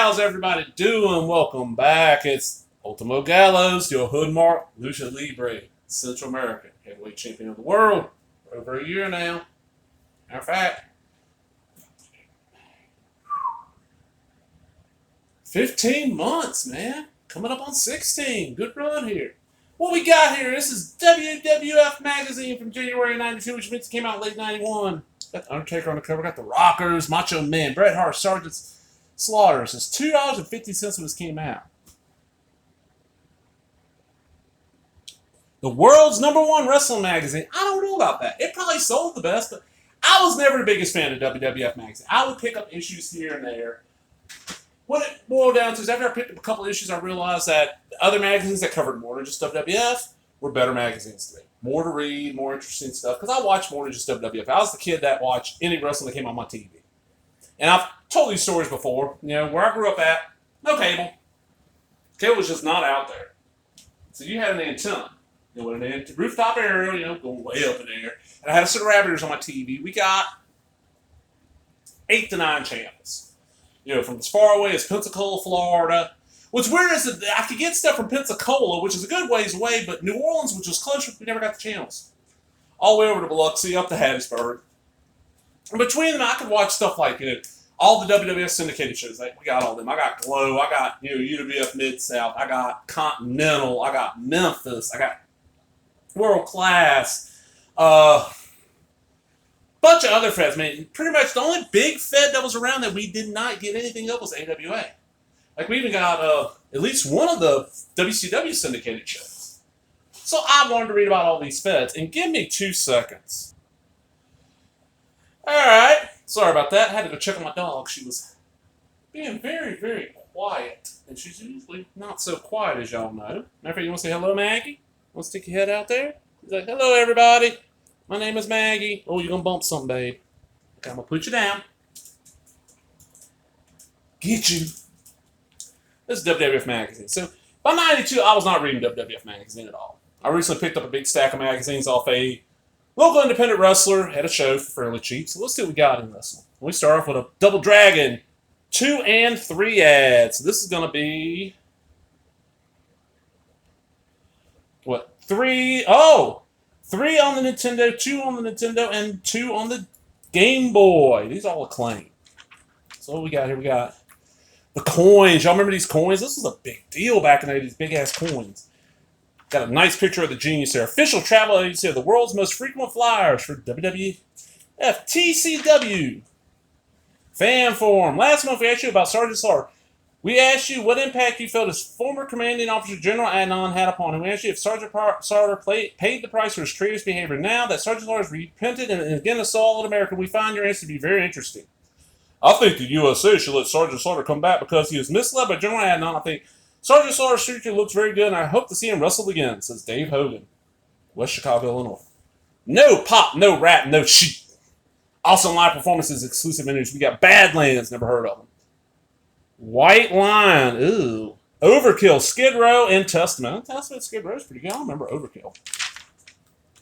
how's everybody doing? Welcome back. It's Ultimo Gallows, your hood mark, Lucha Libre, Central American heavyweight champion of the world for over a year now. Matter of fact, 15 months, man. Coming up on 16. Good run here. What we got here, this is WWF Magazine from January 92, which means it came out in late 91. Got the Undertaker on the cover, got the Rockers, Macho Man, Bret Hart, Sergeant Slaughter. It says $2.50 when this came out. The world's #1 wrestling magazine. I don't know about that. It probably sold the best, but I was never the biggest fan of WWF Magazine. I would pick up issues here and there. What it boiled down to is after I picked up a couple of issues, I realized that the other magazines that covered more than just WWF were better magazines to me. More to read, more interesting stuff. Because I watched more than just WWF. I was the kid that watched any wrestling that came on my TV. And I've told these stories before. You know, where I grew up at, no cable. Cable was just not out there. So you had an antenna. You know, with an rooftop aerial, you know, going way up in the air. And I had a set of rabbiters on my TV. We got 8 to 9 channels. You know, from as far away as Pensacola, Florida. What's weird is that I could get stuff from Pensacola, which is a good ways away, but New Orleans, which was closer, we never got the channels. All the way over to Biloxi, up to Hattiesburg. And between them, I could watch stuff like, you know, all the WWF syndicated shows. Like, we got all them. I got Glow, I got, you know, UWF Mid-South, I got Continental, I got Memphis, I got World Class, bunch of other feds. I mean, pretty much the only big fed that was around that we did not get anything of was AWA. Like, we even got at least one of the WCW syndicated shows. So I wanted to read about all these feds. And give me 2 seconds. Alright. Sorry about that. I had to go check on my dog. She was being very, very quiet. And she's usually not so quiet, as y'all know. Matter of fact, you want to say hello, Maggie? Want to stick your head out there? He's like, hello, everybody. My name is Maggie. Oh, you're going to bump something, babe. Okay, I'm going to put you down. Get you. This is WWF Magazine. So, by 92, I was not reading WWF Magazine at all. I recently picked up a big stack of magazines off a local independent wrestler. Had a show for fairly cheap. So, let's see what we got in this one. We start off with a Double Dragon 2 and 3 ads. So, this is going to be... What? 3... Oh! 3 on the Nintendo, 2 on the Nintendo, and 2 on the Game Boy. These all acclaim. So what we got here? We got the coins. Y'all remember these coins? This was a big deal back in the day, these big-ass coins. Got a nice picture of the genius there. Official travel agency of the world's most frequent flyers for WWF TCW. Fan forum. Last month we asked you about Sergeant Slaughter. We asked you what impact you felt his former commanding officer, General Adnan, had upon him. We asked you if Sergeant Slaughter paid the price for his traitorous behavior. Now that Sergeant Slaughter has repented and again assaulted America, we find your answer to be very interesting. I think the USA should let Sergeant Slaughter come back because he was misled by General Adnan. I think Sergeant Slaughter's future looks very good, and I hope to see him wrestle again, says Dave Hogan, West Chicago, Illinois. No pop, no rap, no sheet. Awesome live performances, exclusive interviews. We got Badlands, never heard of them. White Line, ooh. Overkill, Skid Row, and Testament. Testament, Skid Row's pretty good. I remember Overkill.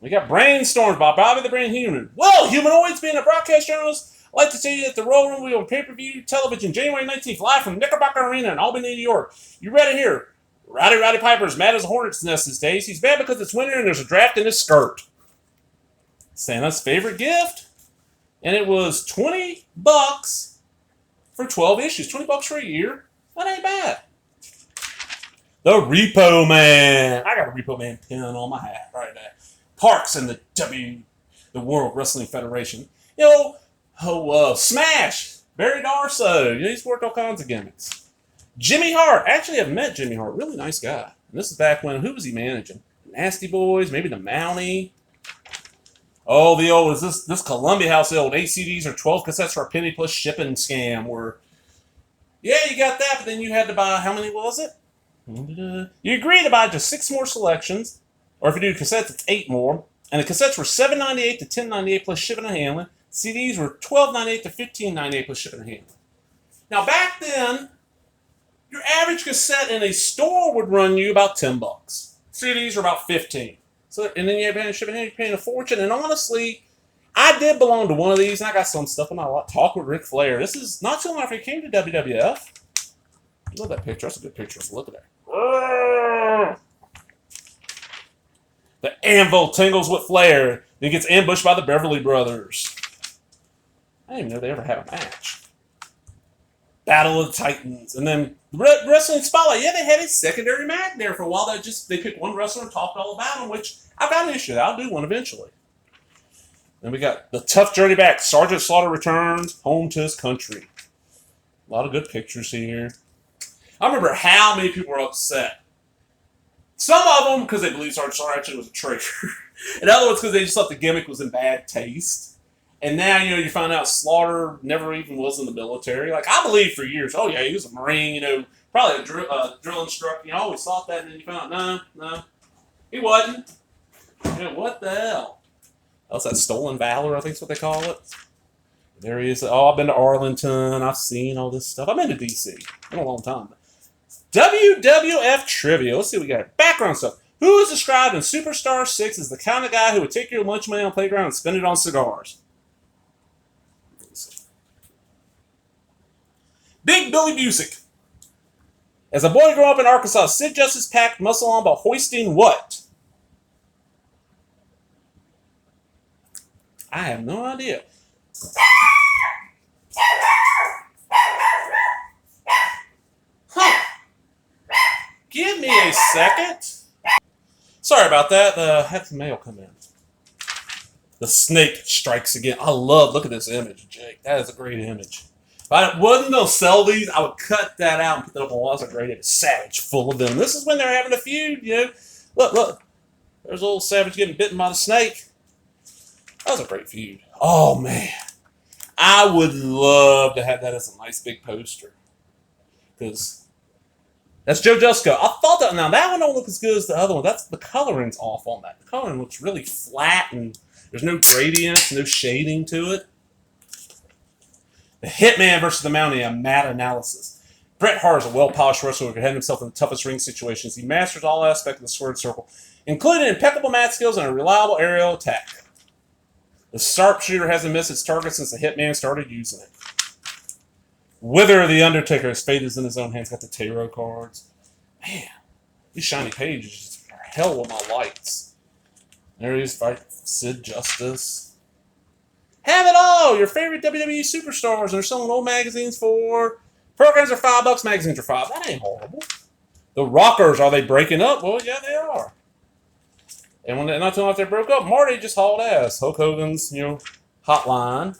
We got Brainstorms by Bobby the Brain Human. Well, humanoids being a broadcast journalist, I'd like to tell you that the Royal Rumble on pay-per-view television January 19th, live from Knickerbocker Arena in Albany, New York. You read it here. Roddy Piper's mad as a hornet's nest these days. He's mad because it's winter and there's a draft in his skirt. Santa's favorite gift. And it was $20 for 12 issues. $20 for a year. That ain't bad. The Repo Man. I got a Repo Man pin on my hat right there. Parks and the World Wrestling Federation. You know, Smash. Barry Darso. You know, he's worked all kinds of gimmicks. Jimmy Hart. Actually, I've met Jimmy Hart. Really nice guy. And this is back when, who was he managing? Nasty Boys, maybe the Mountie. Oh, the old, is this Columbia House, the old 8 CDs or 12 cassettes for a penny plus shipping scam where, yeah, you got that, but then you had to buy, how many was it? You agreed to buy just 6 more selections, or if you do cassettes, it's 8 more, and the cassettes were $7.98 to $10.98 plus shipping and handling. CDs were $12.98 to $15.98 plus shipping and handling. Now, back then, your average cassette in a store would run you about $10. CDs were about $15. So, and then you have paying shipping, you're paying a fortune. And honestly, I did belong to one of these, and I got some stuff on my talk with Ric Flair. This is not too long after he came to WWF. Look at that picture. That's a good picture. Look at that. The anvil tingles with flair. Then gets ambushed by the Beverly Brothers. I didn't even know they ever had a match. Battle of the Titans. And then Wrestling Spotlight. Yeah, they had a secondary match there for a while. They picked one wrestler and talked all about him, which I've got an issue. I'll do one eventually. Then we got the tough journey back. Sergeant Slaughter returns home to his country. A lot of good pictures here. I remember how many people were upset. Some of them because they believed Sergeant Slaughter actually was a traitor. And other ones because they just thought the gimmick was in bad taste. And now, you find out Slaughter never even was in the military. Like, I believed for years, oh yeah, he was a Marine, probably a drill instructor. I always thought that, and then you found out, no, he wasn't. What the hell? That's that stolen valor, I think is what they call it. There he is. Oh, I've been to Arlington. I've seen all this stuff. I've been to D.C. in a long time. WWF Trivia. Let's see what we got. Background stuff. Who is described in Superstar 6 as the kind of guy who would take your lunch money on the playground and spend it on cigars? Big Billy Busick. As a boy growing up in Arkansas, Sid Justice packed muscle on by hoisting what? I have no idea. Huh. Give me a second. Sorry about that. Had the mail come in. The snake strikes again. Look at this image, Jake. That is a great image. If I wasn't going to sell these, I would cut that out and put that up on the wall. That's a great image. Savage full of them. This is when they're having a feud, Look. There's old Savage getting bitten by the snake. That was a great feud. Oh, man. I would love to have that as a nice big poster. Because that's Joe Jusko. I thought that. Now, that one don't look as good as the other one. The coloring's off on that. The coloring looks really flat, and there's no gradients, no shading to it. The Hitman versus the Mountie, a mad analysis. Bret Hart is a well-polished wrestler who can handle himself in the toughest ring situations. He masters all aspects of the squared circle, including impeccable mat skills and a reliable aerial attack. The sharpshooter hasn't missed its target since the Hitman started using it. Wither the Undertaker, his fate is in his own hands. Got the tarot cards. Man, these shiny pages are hell with my lights. There he is, fight Sid Justice. Have it all! Your favorite WWE superstars. And they're selling old magazines for... Programs are $5, magazines are $5. That ain't horrible. The Rockers, are they breaking up? Well, yeah, they are. And when not too long after they broke up, Marty just hauled ass. Hulk Hogan's, hotline.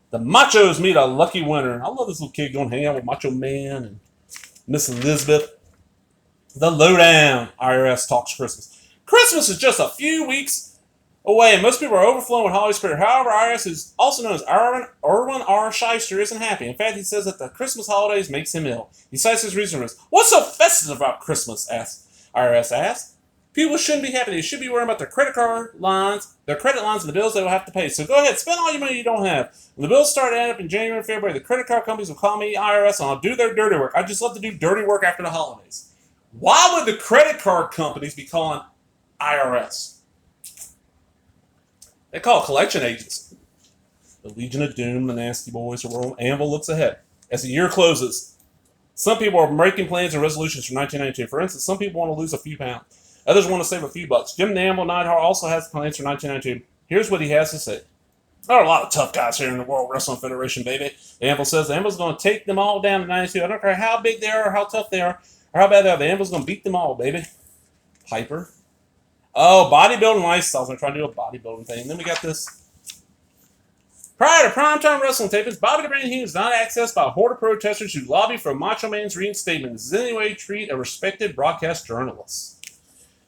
The Machos meet a lucky winner. I love this little kid going hang out with Macho Man and Miss Elizabeth. The Lowdown. IRS talks Christmas. Christmas is just a few weeks away, and most people are overflowing with holiday spirit. However, IRS is also known as Erwin R. Shyster isn't happy. In fact, he says that the Christmas holidays makes him ill. He cites his reason as, "What's so festive about Christmas?" IRS asks. People shouldn't be happy. They should be worrying about their credit lines, and the bills they will have to pay. So go ahead, spend all your money you don't have. When the bills start adding up in January and February, the credit card companies will call me IRS and I'll do their dirty work. I just love to do dirty work after the holidays. Why would the credit card companies be calling IRS? They call collection agency. The Legion of Doom, the Nasty Boys, the World Anvil looks ahead. As the year closes, some people are making plans and resolutions for 1992. For instance, some people want to lose a few pounds. Others want to save a few bucks. Jim the Anvil Neidhart also has plans for 1992. Here's what he has to say. There are a lot of tough guys here in the World Wrestling Federation, baby. The Anvil says the Anvil's going to take them all down to 92. I don't care how big they are or how tough they are or how bad they are. The Anvil's going to beat them all, baby. Piper. Oh, bodybuilding lifestyles. I'm trying to do a bodybuilding thing. And then we got this. Prior to primetime wrestling tapings, Bobby the Brain Heenan is not accessed by a horde of protesters who lobby for Macho Man's reinstatement. This is any way to treat a respected broadcast journalist.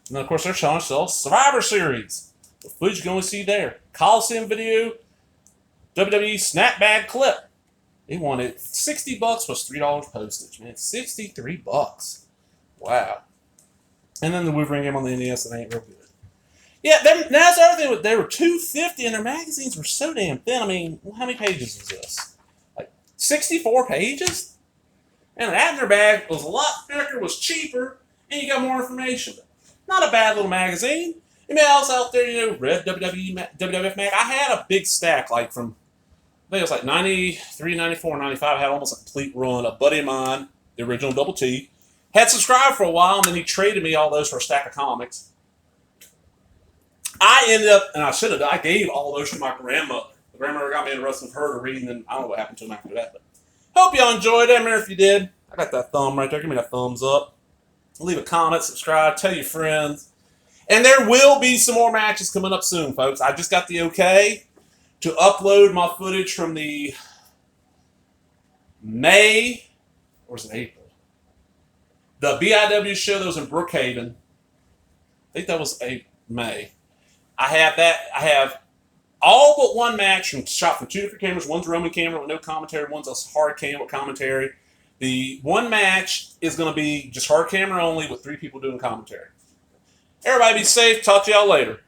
And then, of course, they're showing themselves Survivor Series. The footage you can only see there. Coliseum video, WWE snapback clip. They wanted $60 plus $3 postage, man. $63. Wow. And then the Wolverine game on the NES that ain't real good. Yeah, that's the other thing. They were $2.50 and their magazines were so damn thin. I mean, how many pages was this? Like 64 pages? And the Abner bag was a lot thicker, was cheaper, and you got more information. Not a bad little magazine. Anybody else out there, read WWF Mag? I had a big stack, like from, I think it was like 93, 94, 95. I had almost a complete run. A buddy of mine the original Double T. Had subscribed for a while, and then he traded me all those for a stack of comics. I ended up, and I should have, I gave all those to my grandmother. The grandmother got me interested with her to read, and then I don't know what happened to him after that. But hope y'all enjoyed it. I mean, if you did, I got that thumb right there. Give me that thumbs up. Leave a comment, subscribe, tell your friends. And there will be some more matches coming up soon, folks. I just got the okay to upload my footage from the May, or is it April? The BIW show that was in Brookhaven. I think that was May. I have that. I have all but one match shot from 2 different cameras. One's a Roman camera with no commentary. One's a hard cam with commentary. The one match is going to be just hard camera only with 3 people doing commentary. Everybody be safe. Talk to y'all later.